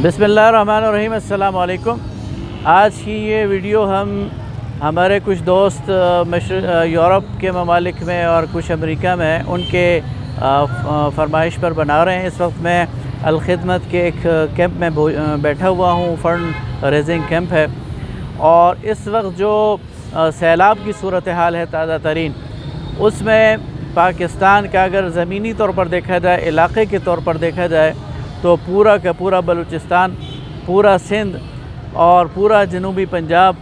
बिस्मिल्लाहिर्रहमानिर्रहीम। अस्सलाम वालेकुम। आज की ये वीडियो हम हमारे कुछ दोस्त यूरोप के ममालिक में और कुछ अमेरिका में उनके फरमाइश पर बना रहे हैं। इस वक्त मैं अल-खिदमत के एक कैंप में बैठा हुआ हूँ। फंड रेजिंग कैंप है और इस वक्त जो सैलाब की सूरत हाल है ताज़ा तरीन, उसमें पाकिस्तान का अगर ज़मीनी तौर पर देखा जाए, इलाक़े के तौर पर देखा जाए, तो पूरा का पूरा बलूचिस्तान, पूरा सिंध और पूरा जनूबी पंजाब,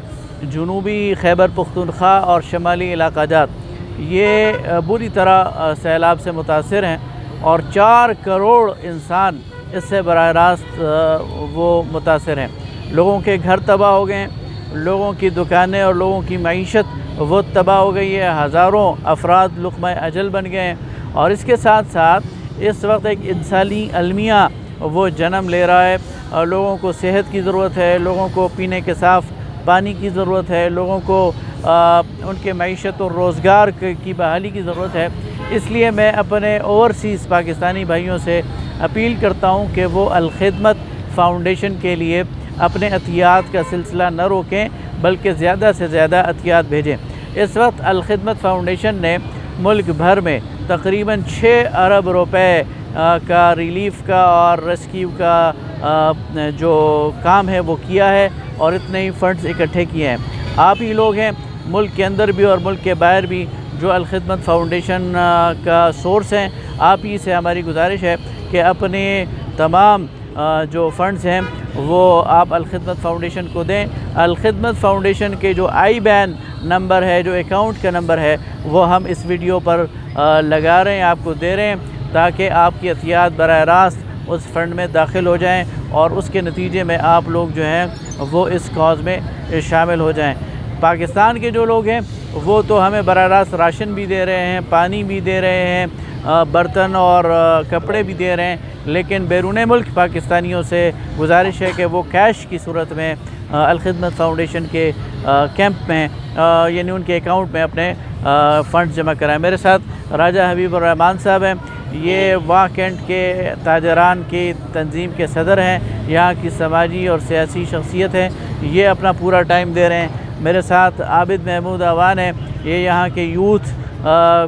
जनूबी खैबर पख्तूनख्वा और शमाली इलाक़ा जात ये बुरी तरह सैलाब से मुतासिर हैं और 4 करोड़ इंसान इससे बराह रास्त वो मुतासिर हैं। लोगों के घर तबाह हो गए, लोगों की दुकानें और लोगों की मईशत वो तबाह हो गई है। हज़ारों अफराद लुक़्मा अजल बन गए हैं और इसके साथ साथ इस वक्त एक इंसानी अलमिया वो जन्म ले रहा है। लोगों को सेहत की ज़रूरत है, लोगों को पीने के साफ़ पानी की ज़रूरत है, लोगों को उनके मईशत और रोज़गार की बहाली की ज़रूरत है। इसलिए मैं अपने ओवरसीज़ पाकिस्तानी भाइयों से अपील करता हूँ कि वो अल-खिदमत फ़ाउंडेशन के लिए अपने अतियात का सिलसिला न रोकें, बल्कि ज़्यादा से ज़्यादा अतियात भेजें। इस वक्त अल-खिदमत फ़ाउंडेशन ने मुल्क भर में तकरीबन 6 अरब रुपए का रिलीफ़ का और रेस्क्यू का जो काम है वो किया है और इतने ही फ़ंड्स इकट्ठे किए हैं। आप ही लोग हैं मुल्क के अंदर भी और मुल्क के बाहर भी जो अल-खिदमत फ़ाउंडेशन का सोर्स हैं। आप ही से हमारी गुजारिश है कि अपने तमाम जो फ़ंड्स हैं वो आप अल-खिदमत फ़ाउंडेशन को दें। अल-खिदमत फ़ाउंडेशन के जो IBAN नंबर है, जो अकाउंट का नंबर है, वो हम इस वीडियो पर लगा रहे हैं, आपको दे रहे हैं, ताकि आपकी अतियात बराह रास्त उस फ़ंड में दाखिल हो जाएं और उसके नतीजे में आप लोग जो हैं वो इस कॉज़ में शामिल हो जाएं। पाकिस्तान के जो लोग हैं वो तो हमें बराह रास्त राशन भी दे रहे हैं, पानी भी दे रहे हैं, बर्तन और कपड़े भी दे रहे हैं, लेकिन बैरून मुल्क पाकिस्तानियों से गुजारिश है कि वो कैश की सूरत में अल-खिदमत फ़ाउंडेशन के कैंप में यानी उनके अकाउंट में अपने फ़ंड जमा कराएं। मेरे साथ राजा हबीबुर रहमान साहब हैं, ये वाह कैंट के ताजरान की तंजीम के सदर हैं, यहाँ की समाजी और सियासी शख्सियत हैं। ये अपना पूरा टाइम दे रहे हैं। मेरे साथ आबिद महमूद अवान हैं, ये यहाँ के यूथ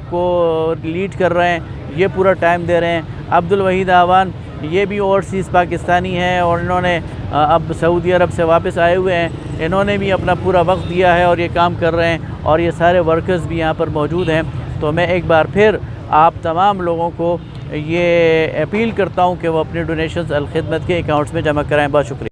को लीड कर रहे हैं, ये पूरा टाइम दे रहे हैं। अब्दुल वहीद अवान ये भी ओवरसीज़ पाकिस्तानी हैं और इन्होंने अब सऊदी अरब से वापस आए हुए हैं, इन्होंने भी अपना पूरा वक्त दिया है और ये काम कर रहे हैं और ये सारे वर्कर्स भी यहाँ पर मौजूद हैं। तो मैं एक बार फिर आप तमाम लोगों को ये अपील करता हूँ कि वो अपने डोनेशंस अल-खिदमत के अकाउंट्स में जमा कराएँ। बहुत शुक्रिया।